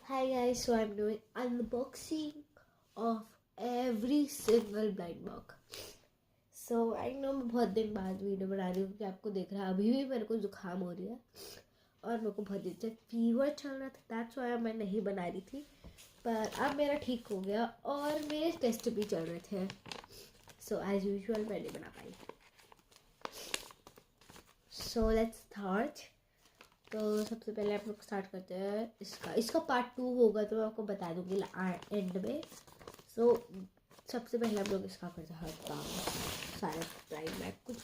Hi guys, so I'm doing unboxing of every single blind box. So I know मैं बहुत दिन बाद video बना रही हूँ क्योंकि आपको देख रहा है अभी भी मेरे को जुकाम हो रही है और मेरे को बहुत दिन से फीवर चल रहा था। दैट्स व्हाई मैं नहीं बना रही थी, पर अब मेरा ठीक हो गया और मेरे टेस्ट भी चल रहे थे। सो एज यूजुअल मैं नहीं बना पाई। So let's start. तो सबसे पहले आप लोग स्टार्ट करते हैं इसका पार्ट 2 होगा तो मैं आपको बता दूंगी एंड में। सो सबसे पहले हम लोग इसका करते हैं काम सारा प्राइम बैग कुछ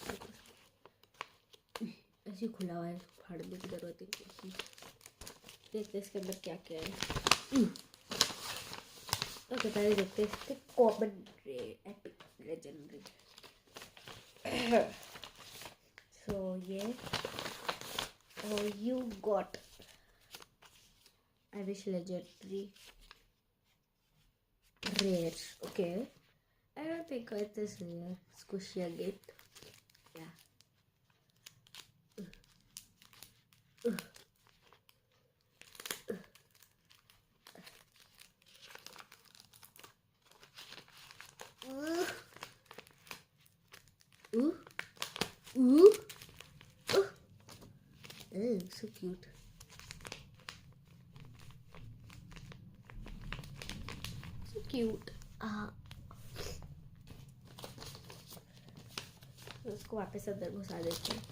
ऐसे खुला हुआ है, फाड़ने की जरूरत नहीं। देखते इसके अंदर क्या क्या है। ओके पहले देखते इसके कॉमन एपिक लेजेंडरी। सो ये Oh, you got Irish legendary rare. Okay, I don't think it is rare. Squishy again. Yeah. Oh, so cute. So cute. उसको वापस अंदर घुसा देते हैं।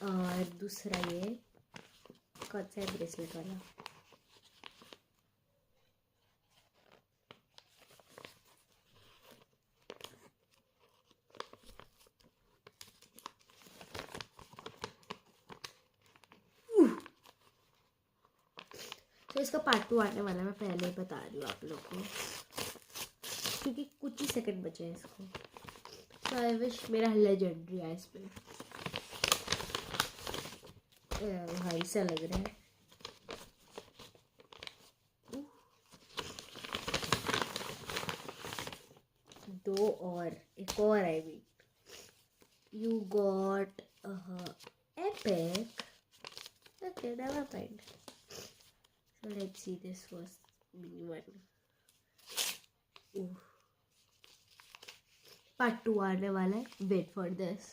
और दूसरा ये कौन सा है ब्रेसलेट वाला। तो इसका पार्ट 2 आने वाला है, मैं पहले ही बता रही हूँ आप लोग को क्योंकि कुछ ही सेकंड बचे हैं इसको। सो आई विश मेरा लेजेंडरी आए इसमें। भाई सा लग रहा है। दो और एक और I mean you got epic. Okay, never mind. So let's see this first mini one. Part 2 आने वाला है, wait for this.